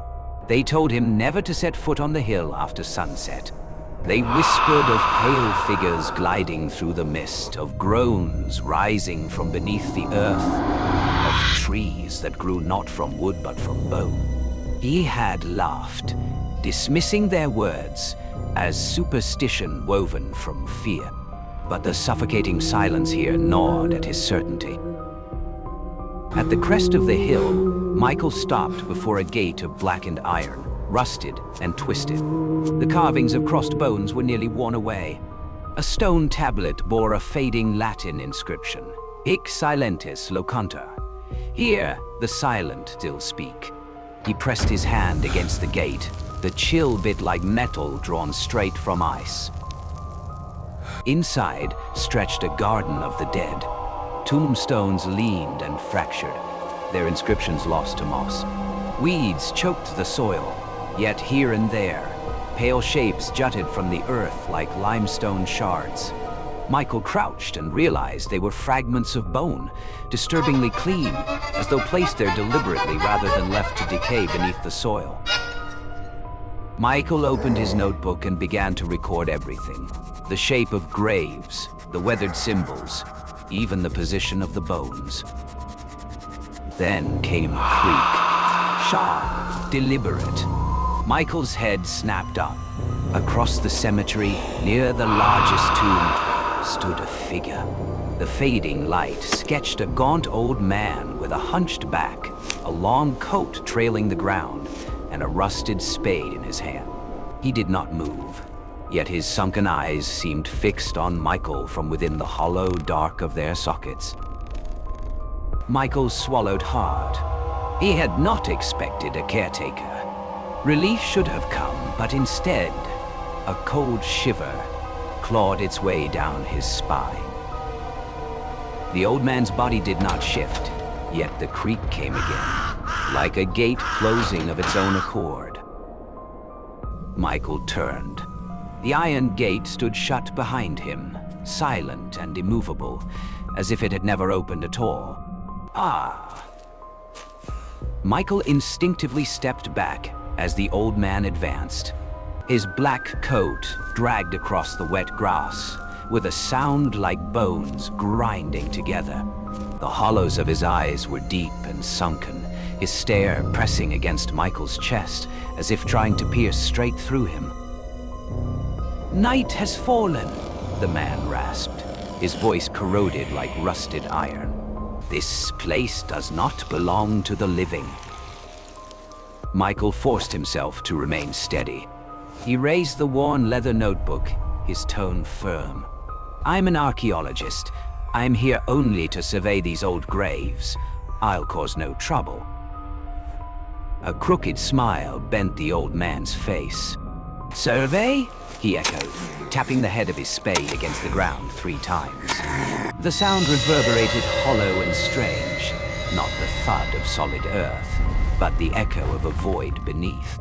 They told him never to set foot on the hill after sunset. They whispered of pale figures gliding through the mist, of groans rising from beneath the earth, of trees that grew not from wood but from bone. He had laughed, dismissing their words as superstition woven from fear. But the suffocating silence here gnawed at his certainty. At the crest of the hill, Michael stopped before a gate of blackened iron, rusted and twisted. The carvings of crossed bones were nearly worn away. A stone tablet bore a fading Latin inscription, Hic silentis locantur. Here, the silent still speak. He pressed his hand against the gate, the chill bit like metal drawn straight from ice. Inside stretched a garden of the dead. Tombstones leaned and fractured, their inscriptions lost to moss. Weeds choked the soil, yet here and there, pale shapes jutted from the earth like limestone shards. Michael crouched and realized they were fragments of bone, disturbingly clean, as though placed there deliberately rather than left to decay beneath the soil. Michael opened his notebook and began to record everything. The shape of graves, the weathered symbols, even the position of the bones. Then came a creak, sharp, deliberate. Michael's head snapped up. Across the cemetery, near the largest tomb, stood a figure. The fading light sketched a gaunt old man with a hunched back, a long coat trailing the ground, and a rusted spade in his hand. He did not move, yet his sunken eyes seemed fixed on Michael from within the hollow dark of their sockets. Michael swallowed hard. He had not expected a caretaker. Relief should have come, but instead, a cold shiver clawed its way down his spine. The old man's body did not shift, yet the creak came again, like a gate closing of its own accord. Michael turned. The iron gate stood shut behind him, silent and immovable, as if it had never opened at all. Ah! Michael instinctively stepped back as the old man advanced. His black coat dragged across the wet grass, with a sound like bones grinding together. The hollows of his eyes were deep and sunken, his stare pressing against Michael's chest, as if trying to pierce straight through him. "Night has fallen," the man rasped, his voice corroded like rusted iron. "This place does not belong to the living." Michael forced himself to remain steady. He raised the worn leather notebook, his tone firm. "I'm an archaeologist. I'm here only to survey these old graves. I'll cause no trouble." A crooked smile bent the old man's face. "Survey?" he echoed, tapping the head of his spade against the ground 3 times. The sound reverberated hollow and strange, not the thud of solid earth, but the echo of a void beneath.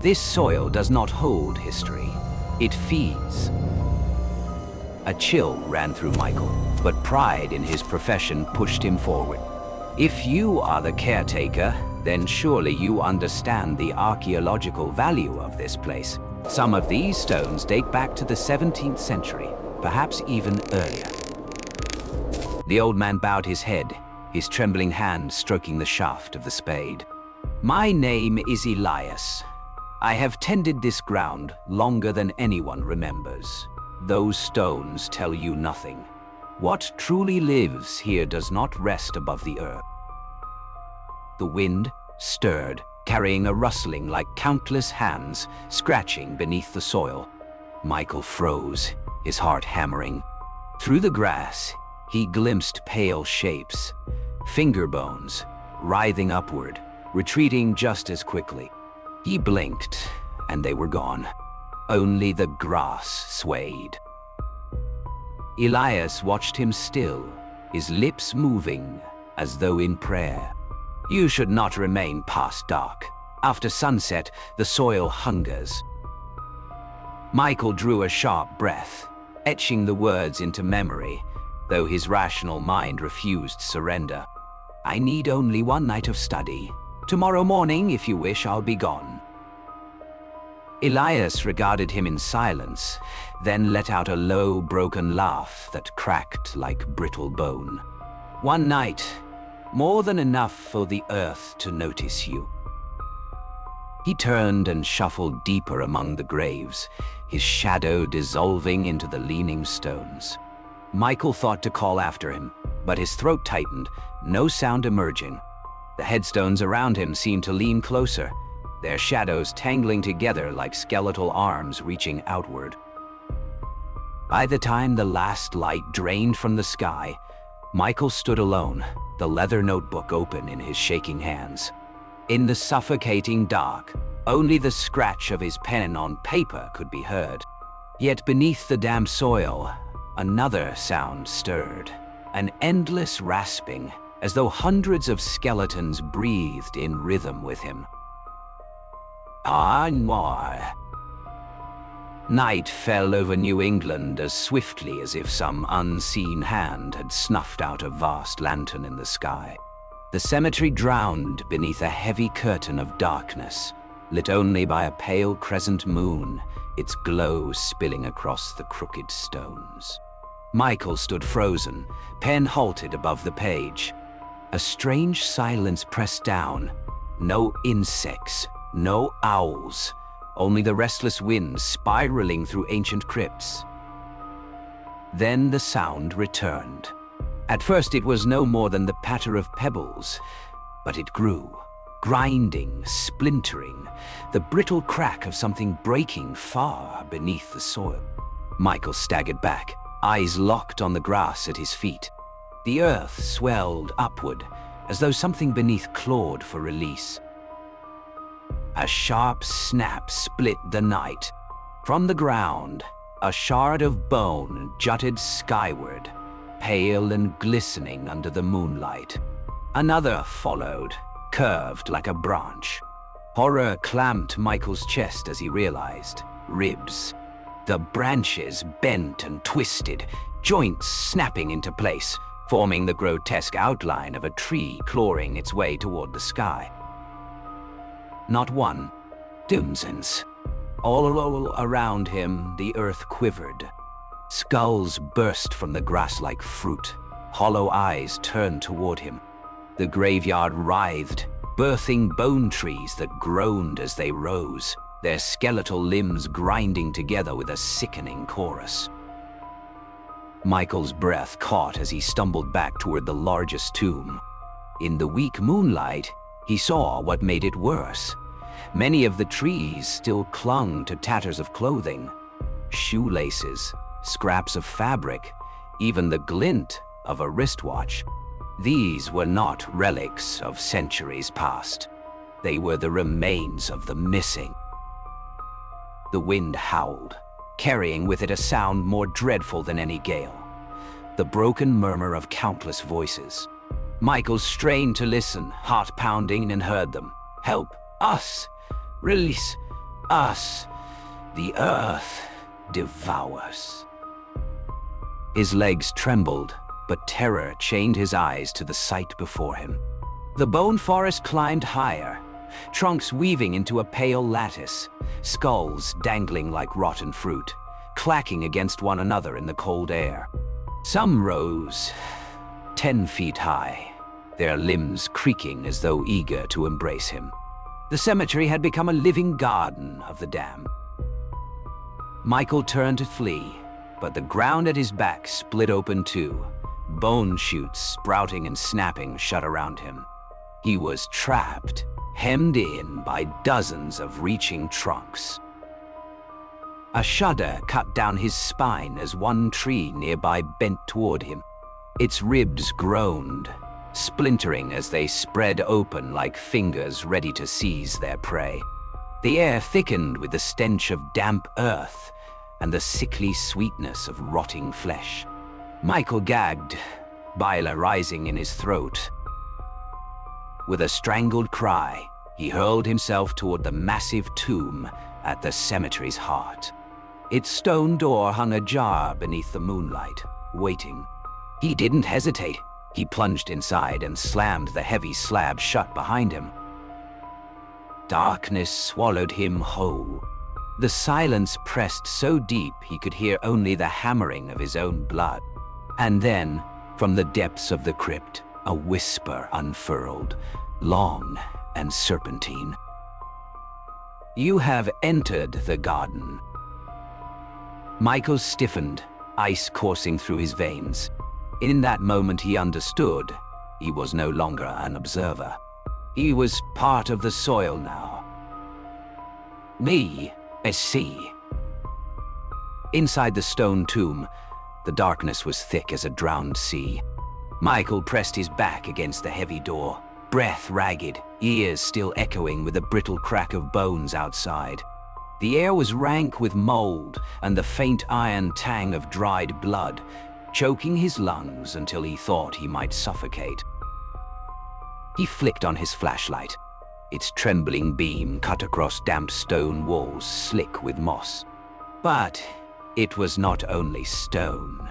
This soil does not hold history. It feeds. A chill ran through Michael, but pride in his profession pushed him forward. "If you are the caretaker, then surely you understand the archaeological value of this place. Some of these stones date back to the 17th century, perhaps even earlier." The old man bowed his head, his trembling hand stroking the shaft of the spade. "My name is Elias. I have tended this ground longer than anyone remembers. Those stones tell you nothing. What truly lives here does not rest above the earth." The wind stirred, carrying a rustling like countless hands scratching beneath the soil. Michael froze, his heart hammering. Through the grass, he glimpsed pale shapes, finger bones, writhing upward, retreating just as quickly. He blinked, and they were gone. Only the grass swayed. Elias watched him still, his lips moving as though in prayer. "You should not remain past dark. After sunset, the soil hungers." Michael drew a sharp breath, etching the words into memory, though his rational mind refused surrender. "I need only one night of study. Tomorrow morning, if you wish, I'll be gone." Elias regarded him in silence, then let out a low, broken laugh that cracked like brittle bone. "One night, more than enough for the earth to notice you." He turned and shuffled deeper among the graves, his shadow dissolving into the leaning stones. Michael thought to call after him, but his throat tightened, no sound emerging. The headstones around him seemed to lean closer, their shadows tangling together like skeletal arms reaching outward. By the time the last light drained from the sky, Michael stood alone, the leather notebook open in his shaking hands. In the suffocating dark, only the scratch of his pen on paper could be heard. Yet beneath the damp soil, another sound stirred, an endless rasping, as though hundreds of skeletons breathed in rhythm with him. More. Night fell over New England as swiftly as if some unseen hand had snuffed out a vast lantern in the sky. The cemetery drowned beneath a heavy curtain of darkness, lit only by a pale crescent moon, its glow spilling across the crooked stones. Michael stood frozen, pen halted above the page. A strange silence pressed down. No insects, no owls, only the restless wind spiraling through ancient crypts. Then the sound returned. At first it was no more than the patter of pebbles, but it grew, grinding, splintering, the brittle crack of something breaking far beneath the soil. Michael staggered back, eyes locked on the grass at his feet. The earth swelled upward, as though something beneath clawed for release. A sharp snap split the night. From the ground, a shard of bone jutted skyward, pale and glistening under the moonlight. Another followed, curved like a branch. Horror clamped Michael's chest as he realized. Ribs. The branches bent and twisted, joints snapping into place, forming the grotesque outline of a tree clawing its way toward the sky. Not one, dozens. All around him, the earth quivered. Skulls burst from the grass like fruit. Hollow eyes turned toward him. The graveyard writhed, birthing bone trees that groaned as they rose, their skeletal limbs grinding together with a sickening chorus. Michael's breath caught as he stumbled back toward the largest tomb. In the weak moonlight, he saw what made it worse. Many of the trees still clung to tatters of clothing, shoelaces, scraps of fabric, even the glint of a wristwatch. These were not relics of centuries past. They were the remains of the missing. The wind howled, carrying with it a sound more dreadful than any gale. The broken murmur of countless voices. Michael strained to listen, heart pounding, and heard them. "Help us! Release us! The earth devours." His legs trembled, but terror chained his eyes to the sight before him. The bone forest climbed higher, trunks weaving into a pale lattice, skulls dangling like rotten fruit, clacking against one another in the cold air. Some rose 10 feet high, their limbs creaking as though eager to embrace him. The cemetery had become a living garden of the damned. Michael turned to flee, but the ground at his back split open too, bone shoots sprouting and snapping shut around him. He was trapped, hemmed in by dozens of reaching trunks. A shudder cut down his spine as one tree nearby bent toward him. Its ribs groaned, splintering as they spread open like fingers ready to seize their prey. The air thickened with the stench of damp earth and the sickly sweetness of rotting flesh. Michael gagged, bile rising in his throat. With a strangled cry, he hurled himself toward the massive tomb at the cemetery's heart. Its stone door hung ajar beneath the moonlight, waiting. He didn't hesitate. He plunged inside and slammed the heavy slab shut behind him. Darkness swallowed him whole. The silence pressed so deep he could hear only the hammering of his own blood. And then, from the depths of the crypt, a whisper unfurled, long and serpentine. "You have entered the garden." Michael stiffened, ice coursing through his veins. In that moment he understood. He was no longer an observer. He was part of the soil now. Me, I see. Inside the stone tomb, the darkness was thick as a drowned sea. Michael pressed his back against the heavy door, breath ragged, ears still echoing with the brittle crack of bones outside. The air was rank with mold and the faint iron tang of dried blood, choking his lungs until he thought he might suffocate. He flicked on his flashlight. Its trembling beam cut across damp stone walls slick with moss. But it was not only stone.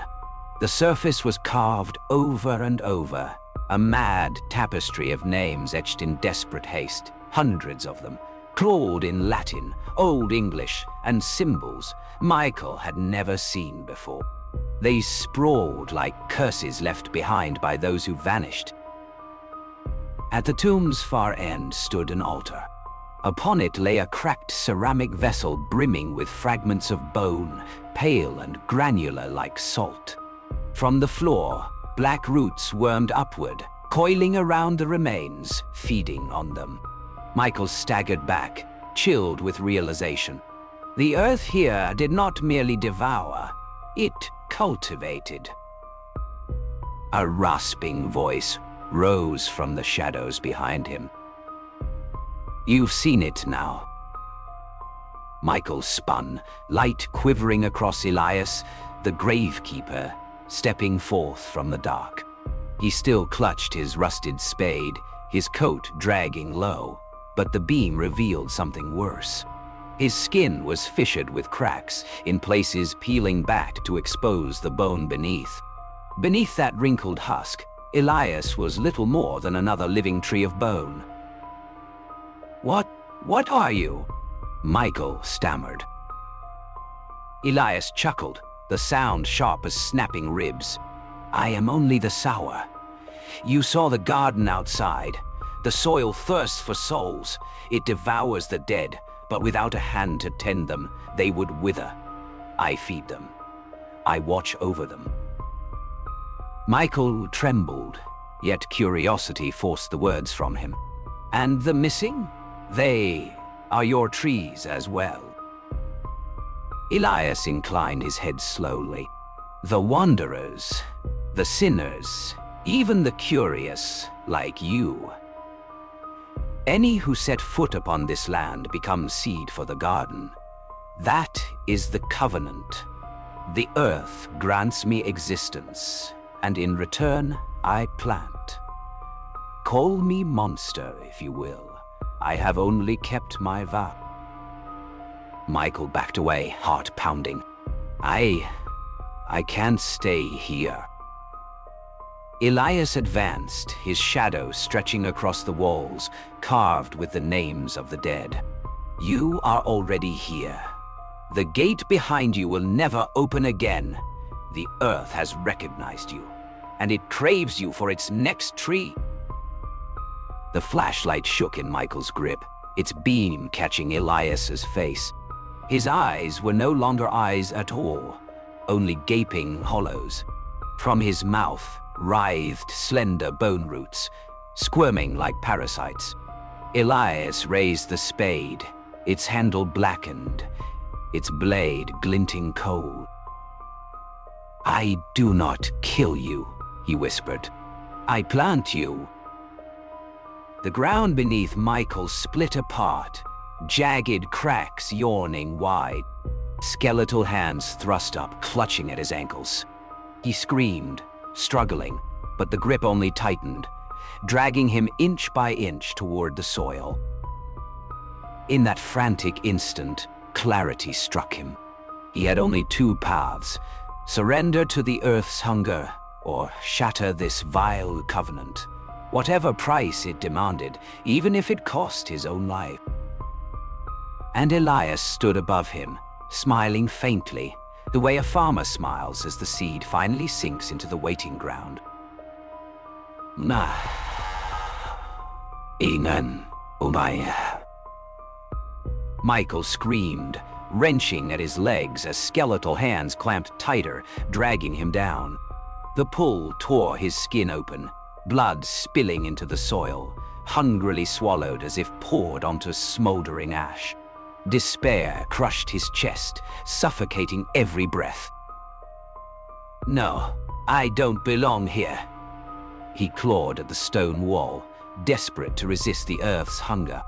The surface was carved over and over, a mad tapestry of names etched in desperate haste, hundreds of them, clawed in Latin, Old English, and symbols Michael had never seen before. They sprawled like curses left behind by those who vanished. At the tomb's far end stood an altar. Upon it lay a cracked ceramic vessel brimming with fragments of bone, pale and granular like salt. From the floor, black roots wormed upward, coiling around the remains, feeding on them. Michael staggered back, chilled with realization. The earth here did not merely devour, it cultivated. A rasping voice rose from the shadows behind him. "You've seen it now." Michael spun, light quivering across Elias, the gravekeeper, stepping forth from the dark. He still clutched his rusted spade, his coat dragging low, but the beam revealed something worse. His skin was fissured with cracks, in places peeling back to expose the bone beneath. Beneath that wrinkled husk, Elias was little more than another living tree of bone. What are you?" Michael stammered. Elias chuckled, the sound sharp as snapping ribs. "I am only the sour. You saw the garden outside. The soil thirsts for souls. It devours the dead, but without a hand to tend them, they would wither. I feed them. I watch over them." Michael trembled, yet curiosity forced the words from him. "And the missing? They are your trees as well." Elias inclined his head slowly. "The wanderers, the sinners, even the curious, like you. Any who set foot upon this land become seed for the garden. That is the covenant. The earth grants me existence, and in return I plant. Call me monster if you will. I have only kept my vow." Michael backed away, heart pounding. I can't stay here." Elias advanced, his shadow stretching across the walls, carved with the names of the dead. "You are already here. The gate behind you will never open again. The earth has recognized you, and it craves you for its next tree." The flashlight shook in Michael's grip, its beam catching Elias's face. His eyes were no longer eyes at all, only gaping hollows. From his mouth writhed slender bone roots, squirming like parasites. Elias raised the spade, its handle blackened, its blade glinting cold. "I do not kill you," he whispered. "I plant you." The ground beneath Michael split apart, jagged cracks yawning wide. Skeletal hands thrust up, clutching at his ankles. He screamed, struggling, but the grip only tightened, dragging him inch by inch toward the soil. In that frantic instant, clarity struck him. He had only two paths: surrender to the Earth's hunger, or shatter this vile covenant, whatever price it demanded, even if it cost his own life. And Elias stood above him, smiling faintly, the way a farmer smiles as the seed finally sinks into the waiting ground. "Nah. Ingen, umaya." Michael screamed, wrenching at his legs as skeletal hands clamped tighter, dragging him down. The pull tore his skin open, blood spilling into the soil, hungrily swallowed as if poured onto smoldering ash. Despair crushed his chest, suffocating every breath. "No, I don't belong here." He clawed at the stone wall, desperate to resist the Earth's hunger.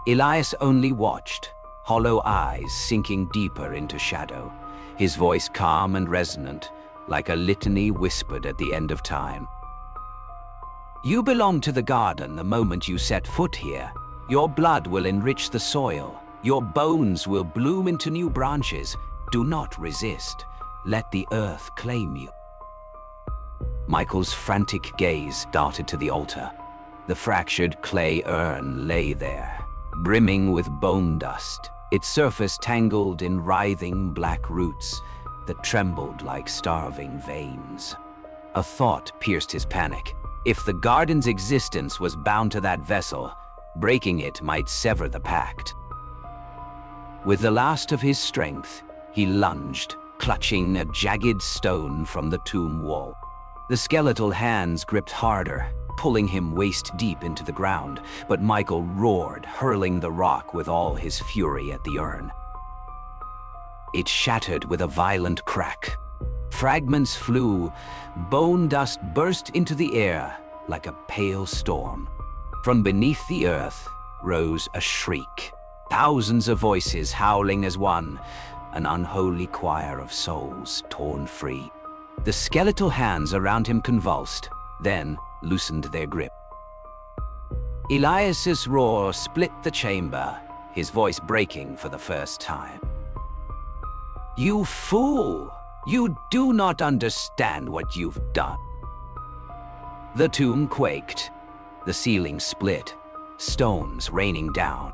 Elias only watched, hollow eyes sinking deeper into shadow, his voice calm and resonant, like a litany whispered at the end of time. "You belong to the garden the moment you set foot here. Your blood will enrich the soil. Your bones will bloom into new branches. Do not resist. Let the earth claim you." Michael's frantic gaze darted to the altar. The fractured clay urn lay there, brimming with bone dust, its surface tangled in writhing black roots that trembled like starving veins. A thought pierced his panic. If the garden's existence was bound to that vessel, breaking it might sever the pact. With the last of his strength, he lunged, clutching a jagged stone from the tomb wall. The skeletal hands gripped harder, pulling him waist-deep into the ground, but Michael roared, hurling the rock with all his fury at the urn. It shattered with a violent crack. Fragments flew, bone dust burst into the air like a pale storm. From beneath the earth rose a shriek, thousands of voices howling as one, an unholy choir of souls torn free. The skeletal hands around him convulsed, then loosened their grip. Elias's roar split the chamber, his voice breaking for the first time. "You fool! You do not understand what you've done." The tomb quaked. The ceiling split, stones raining down.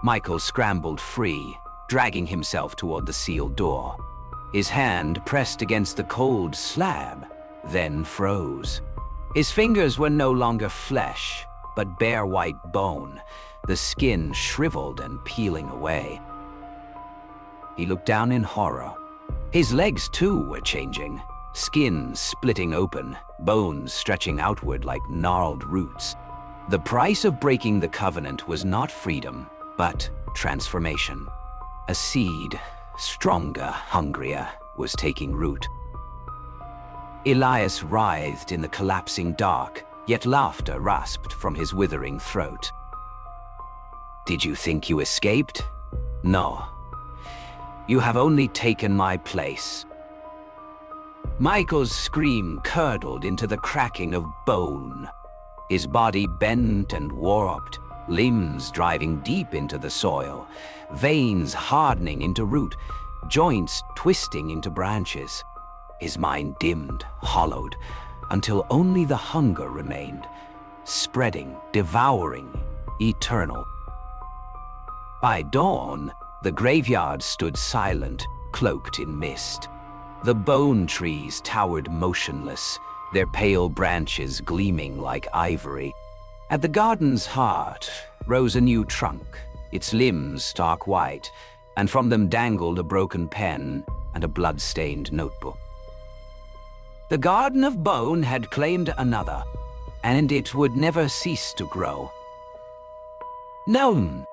Michael scrambled free, dragging himself toward the sealed door. His hand pressed against the cold slab, then froze. His fingers were no longer flesh, but bare white bone, the skin shriveled and peeling away. He looked down in horror. His legs, too, were changing, skin splitting open, bones stretching outward like gnarled roots. The price of breaking the covenant was not freedom, but transformation. A seed, stronger, hungrier, was taking root. Elias writhed in the collapsing dark, yet laughter rasped from his withering throat. "Did you think you escaped? No. You have only taken my place." Michael's scream curdled into the cracking of bone. His body bent and warped, limbs driving deep into the soil, veins hardening into root, joints twisting into branches. His mind dimmed, hollowed, until only the hunger remained, spreading, devouring, eternal. By dawn, the graveyard stood silent, cloaked in mist. The bone trees towered motionless, their pale branches gleaming like ivory. At the garden's heart rose a new trunk, its limbs stark white, and from them dangled a broken pen and a blood-stained notebook. The Garden of Bone had claimed another, and it would never cease to grow. Known